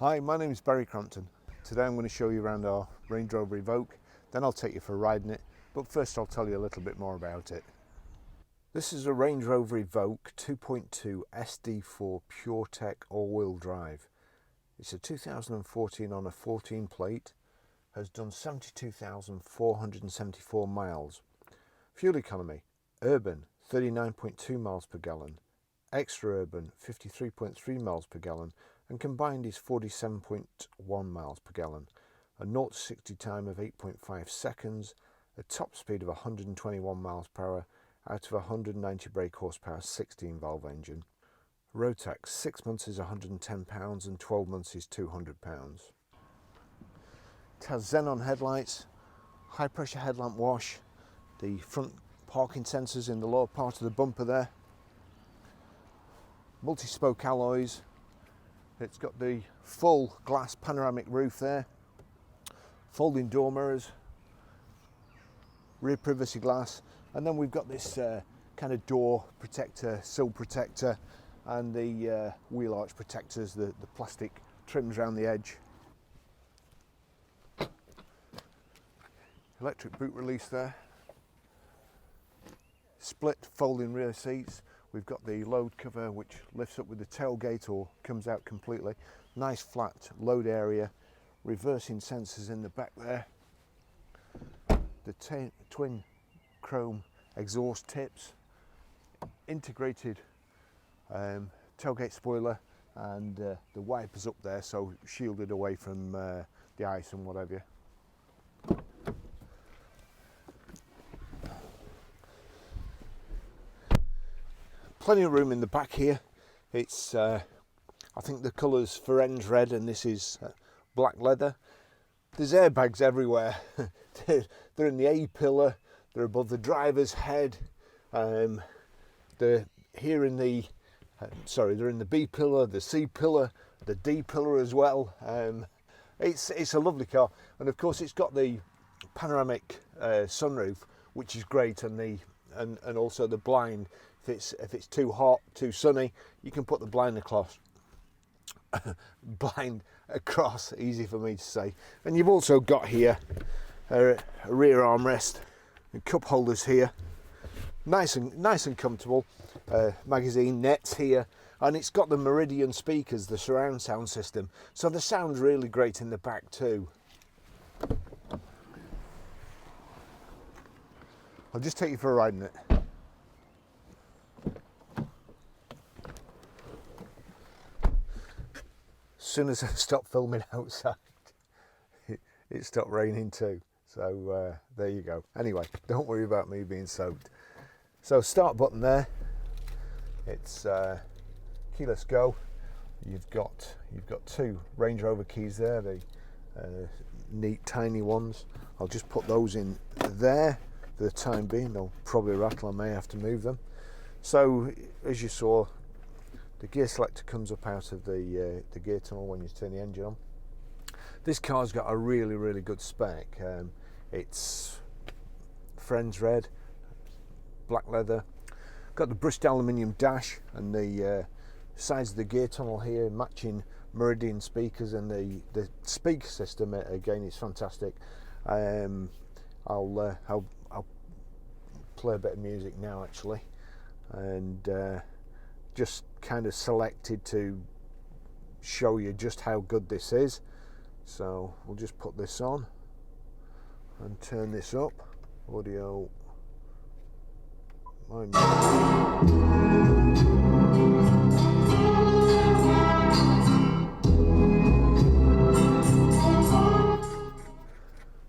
Hi, my name is Barry Crampton. Today I'm going to show you around our Range Rover Evoque, then I'll take you for a ride in it, but first I'll tell you a little bit more about it. This is a Range Rover Evoque 2.2 SD4 PureTech all-wheel drive. It's a 2014 on a 14 plate, has done 72,474 miles. Fuel economy, urban 39.2 miles per gallon, extra urban 53.3 miles per gallon, and combined is 47.1 miles per gallon. A 0 to 60 time of 8.5 seconds, a top speed of 121 miles per hour out of a 190 brake horsepower 16 valve engine. Road tax 6 months is £110 and 12 months is £200. It has xenon headlights, high pressure headlamp wash, the front parking sensors in the lower part of the bumper there, multi-spoke alloys. It's got the full glass panoramic roof there, folding door mirrors, rear privacy glass, and then we've got this kind of door protector, sill protector, and the wheel arch protectors, the plastic trims around the edge. Electric boot release there. Split folding rear seats. We've got the load cover which lifts up with the tailgate or comes out completely. Nice flat load area. Reversing sensors in the back there. The twin chrome exhaust tips. Integrated tailgate spoiler, and the wipers up there, so shielded away from the ice and whatever. Plenty of room in the back here. It's I think the colour's Ferenz red and this is black leather. There's airbags everywhere. They're in the A pillar, they're above the driver's head, they're here in the they're in the B pillar, the C pillar, the D pillar as well. It's a lovely car, and of course it's got the panoramic sunroof, which is great, and also the blind. If it's too hot, too sunny, you can put the blind across. Easy for me to say. And you've also got here a rear armrest and cup holders here. Nice and comfortable. Magazine nets here, and it's got the Meridian speakers, the surround sound system, so the sound's really great in the back too. I'll just take you for a ride in it. As soon as I stopped filming outside, it stopped raining too. So there you go. Anyway, don't worry about me being soaked. So start button there. It's keyless go. You've got two Range Rover keys there, the neat tiny ones. I'll just put those in there for the time being. They'll probably rattle. I may have to move them. So as you saw, the gear selector comes up out of the gear tunnel when you turn the engine on. This car's got a really good spec. It's Ferenz red, black leather. Got the brushed aluminium dash and the sides of the gear tunnel here, matching Meridian speakers, and the speaker system again is fantastic. I'll play a bit of music now actually, and just kind of selected to show you just how good this is. So we'll just put this on and turn this up. Audio.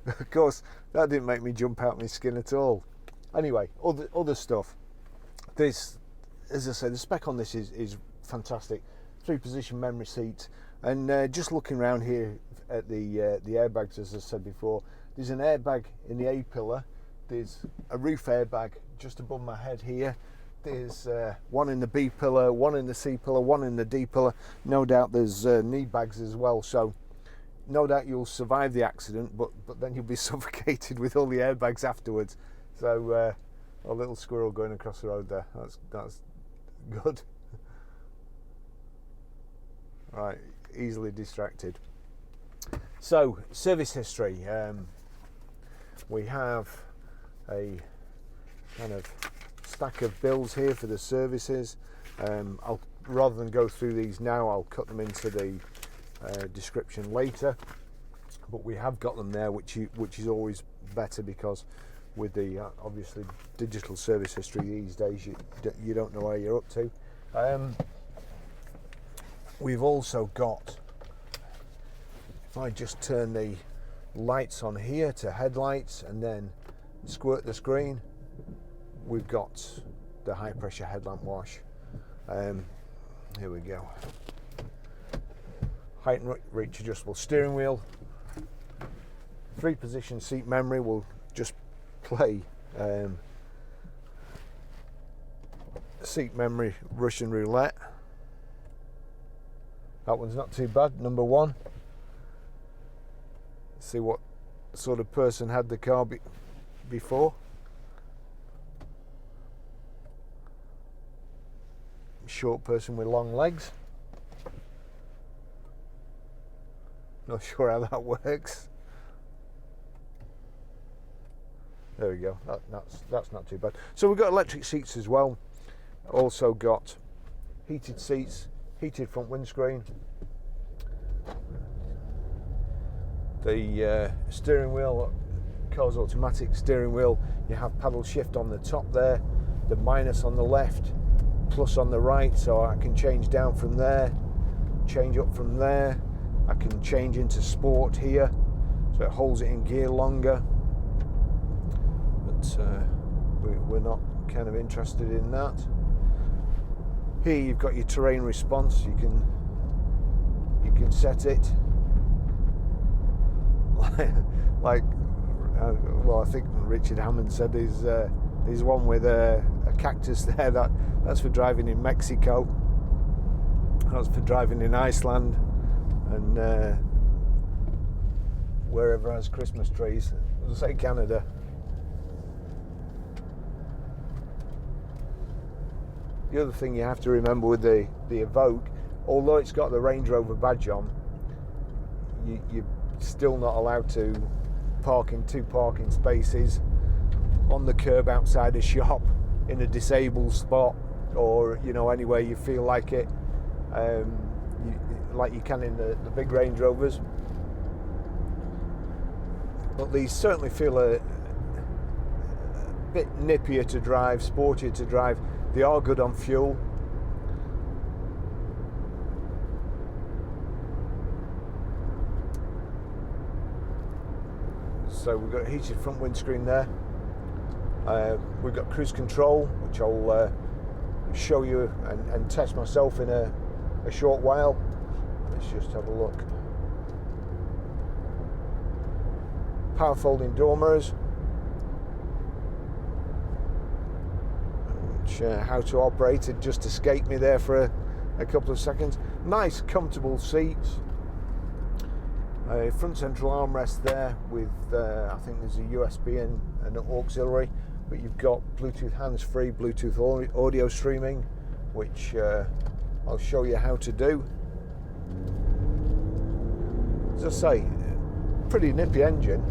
Of course, that didn't make me jump out my skin at all. Anyway, other stuff. This, as I say, the spec on this is fantastic. 3-position memory seats, and just looking around here at the airbags, as I said before, there's an airbag in the A pillar. There's a roof airbag just above my head here. There's one in the B pillar, one in the C pillar, one in the D pillar. No doubt there's knee bags as well. So no doubt you'll survive the accident, but then you'll be suffocated with all the airbags afterwards. So a little squirrel going across the road there. That's good. Right, easily distracted. So, service history. We have a kind of stack of bills here for the services. Rather than go through these now, I'll cut them into the description later. But we have got them there, which is always better, because with the obviously digital service history these days, you don't know where you're up to. We've also got, if I just turn the lights on here to headlights and then squirt the screen, we've got the high pressure headlamp wash. Here we go. Height and reach adjustable steering wheel. 3-position seat memory. Will just play seat memory Russian roulette. That one's not too bad. Number 1. See what sort of person had the car before. Short person with long legs. Not sure how that works. There we go. That's not too bad. So we've got electric seats as well. Also got heated seats, heated front windscreen. The steering wheel, car's automatic steering wheel. You have paddle shift on the top there, the minus on the left, plus on the right, so I can change down from there, change up from there. I can change into sport here, so it holds it in gear longer. But we're not kind of interested in that. Here you've got your terrain response. You can set it like well, I think Richard Hammond said there's one with a cactus there. That's for driving in Mexico. That's for driving in Iceland and wherever has Christmas trees. I'll say Canada. The other thing you have to remember with the Evoque, although it's got the Range Rover badge on, you're still not allowed to park in 2 parking spaces on the curb outside a shop in a disabled spot, or anywhere you feel like it, like you can in the big Range Rovers. But these certainly feel a bit nippier to drive, sportier to drive. They are good on fuel. So we've got a heated front windscreen there. We've got cruise control, which I'll show you and test myself in a short while. Let's just have a look. Power folding door mirrors. How to operate it just escaped me there for a couple of seconds. Nice comfortable seats. A front central armrest there with I think there's a USB and an auxiliary, but you've got Bluetooth hands-free, Bluetooth audio streaming, which I'll show you how to do. As I say, pretty nippy engine.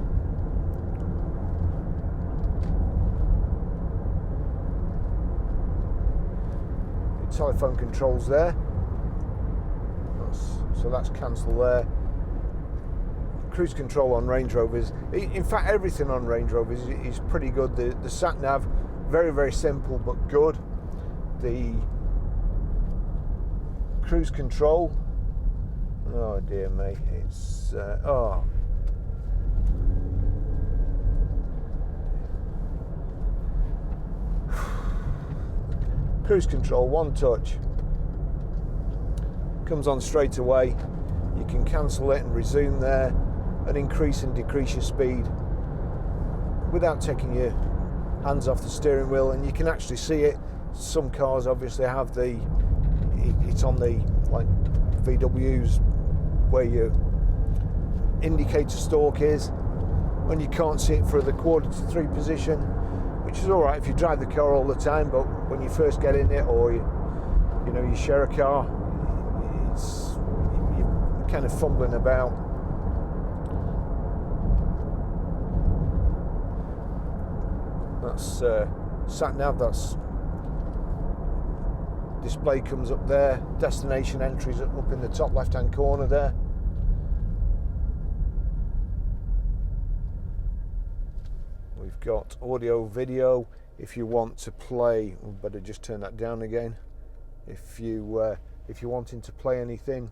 Telephone controls there, so that's cancel there. Cruise control on Range Rovers, in fact everything on Range Rovers is pretty good. The sat nav, very very simple but good. The cruise control, oh dear me, it's cruise control, one touch, comes on straight away. You can cancel it and resume there and increase and decrease your speed without taking your hands off the steering wheel, and you can actually see it. Some cars obviously have it's on the like VWs where your indicator stalk is, when you can't see it for the 1/4 to 3 position, which is all right if you drive the car all the time, but when you first get in it, or you share a car, kind of fumbling about. That's sat nav. That's display comes up there. Destination entries up in the top left hand corner there. We've got audio, video. If you want to play, we better just turn that down again. If you're wanting to play anything,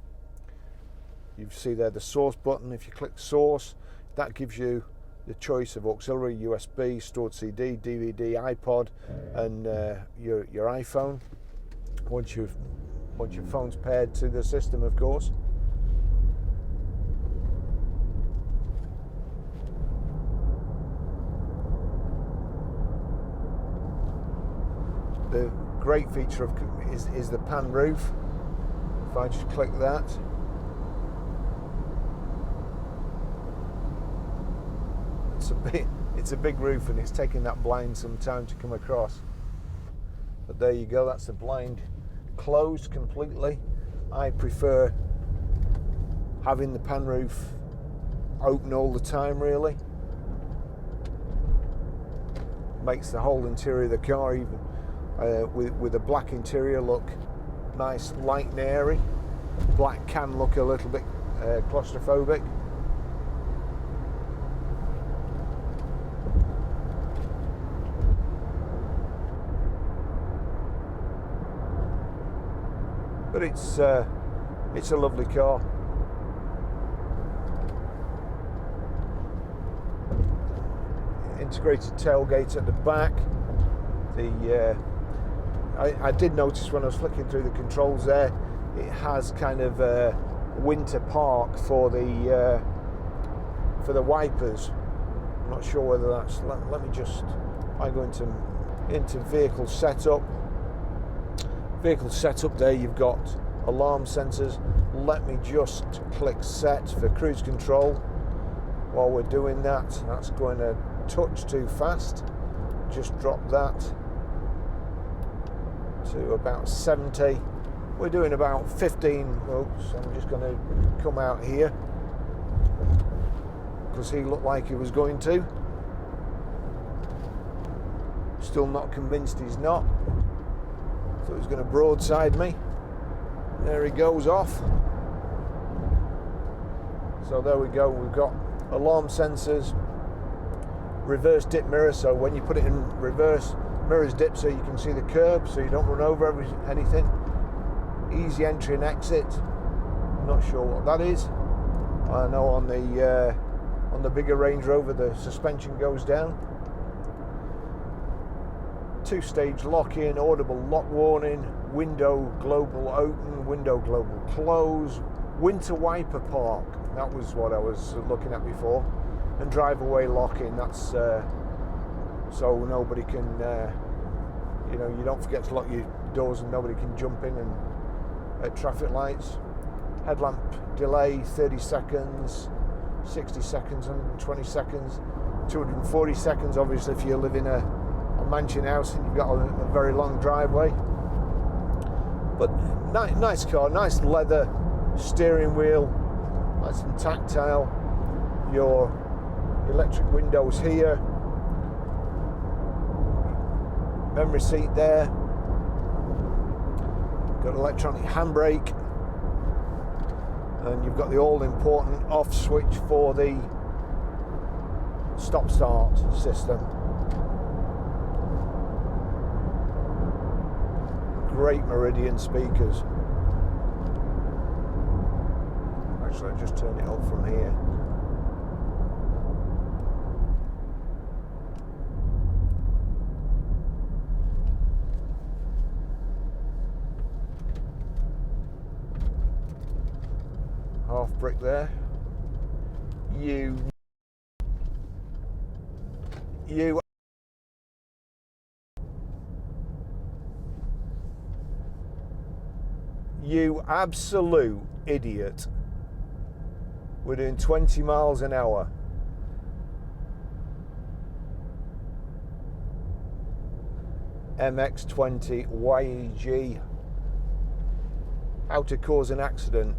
you see there the source button. If you click source, that gives you the choice of auxiliary, USB, stored CD, DVD, iPod, and your iPhone. Once your phone's paired to the system, of course. The great feature is the pan roof. If I just click that, it's a big roof, and it's taking that blind some time to come across. But there you go. That's the blind closed completely. I prefer having the pan roof open all the time, really. Makes the whole interior of the car, even with a black interior, look nice, light and airy. Black can look a little bit claustrophobic. But it's a lovely car. Integrated tailgate at the back. I did notice when I was flicking through the controls there, it has kind of a winter park for the wipers. I'm not sure whether that's. Let me just. I go into vehicle setup. Vehicle setup there, you've got alarm sensors. Let me just click set for cruise control. While we're doing that, that's going a touch too fast. Just drop that to about 70. We're doing about 15. Oops, I'm just going to come out here because he looked like he was going to. Still not convinced he's not. Thought he was going to broadside me. There he goes off. So there we go. We've got alarm sensors, reverse dip mirror, so when you put it in reverse, mirrors dip so you can see the curb, so you don't run over anything. Easy entry and exit. Not sure what that is. I know on the bigger Range Rover the suspension goes down. Two-stage lock-in, audible lock warning, window global open, window global close, winter wiper park. That was what I was looking at before. And drive away lock-in. That's so nobody can, you don't forget to lock your doors and nobody can jump in and at traffic lights. Headlamp delay 30 seconds, 60 seconds, 120 seconds, 240 seconds. Obviously, if you live in a mansion house and you've got a very long driveway. But nice car, nice leather steering wheel, nice and tactile. Your electric windows here, memory seat there, got electronic handbrake, and you've got the all-important off switch for the stop-start system. Great Meridian speakers. Actually, I'll just turn it up from here. Half brick there. You absolute idiot. We're doing 20 miles an hour. MX-20 YEG. How to cause an accident.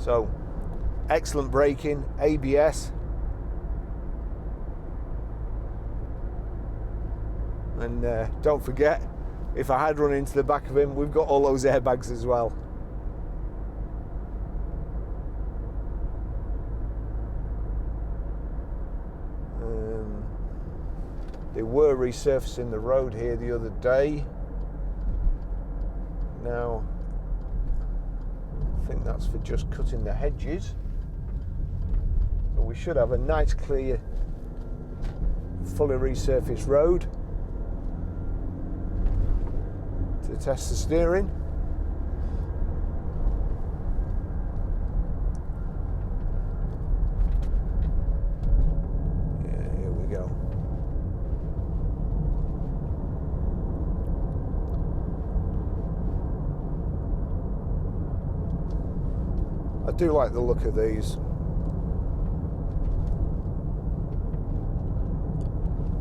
So excellent braking, ABS, and don't forget, if I had run into the back of him, we've got all those airbags as well. They were resurfacing the road here the other day. Now, I think that's for just cutting the hedges. So we should have a nice, clear, fully resurfaced road to test the steering. Yeah, here we go. I do like the look of these.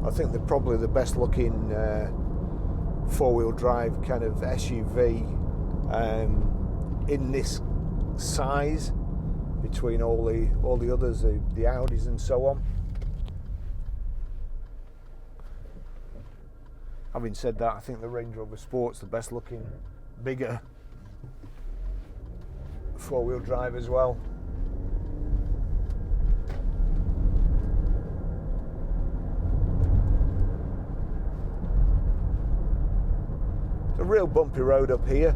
I think they're probably the best looking four-wheel drive kind of SUV in this size between all the others, the Audis and so on. Having said that, I think the Range Rover Sport's the best looking, bigger four-wheel drive as well. It's a real bumpy road up here.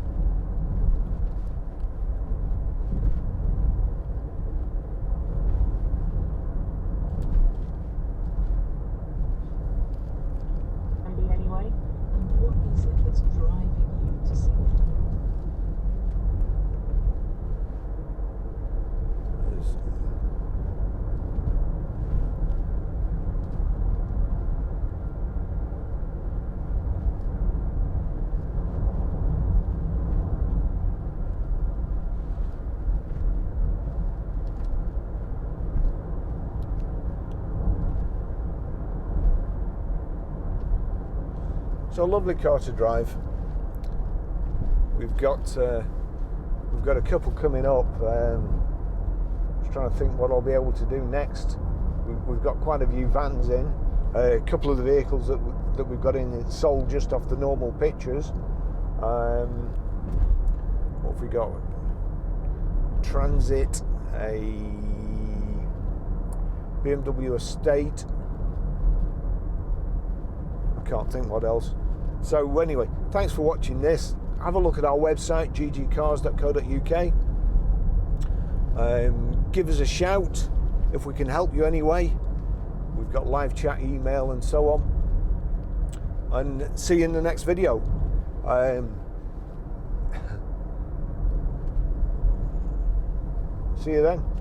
Anyway, and what is it that's driving you to see it? So a lovely car to drive. We've got a couple coming up. Just trying to think what I'll be able to do next. We've got quite a few vans in. A couple of the vehicles that we've got in sold just off the normal pictures. What have we got? Transit, a BMW Estate. I can't think what else. So anyway, thanks for watching this. Have a look at our website, ggcars.co.uk. Give us a shout if we can help you anyway. We've got live chat, email and so on. And see you in the next video. See you then.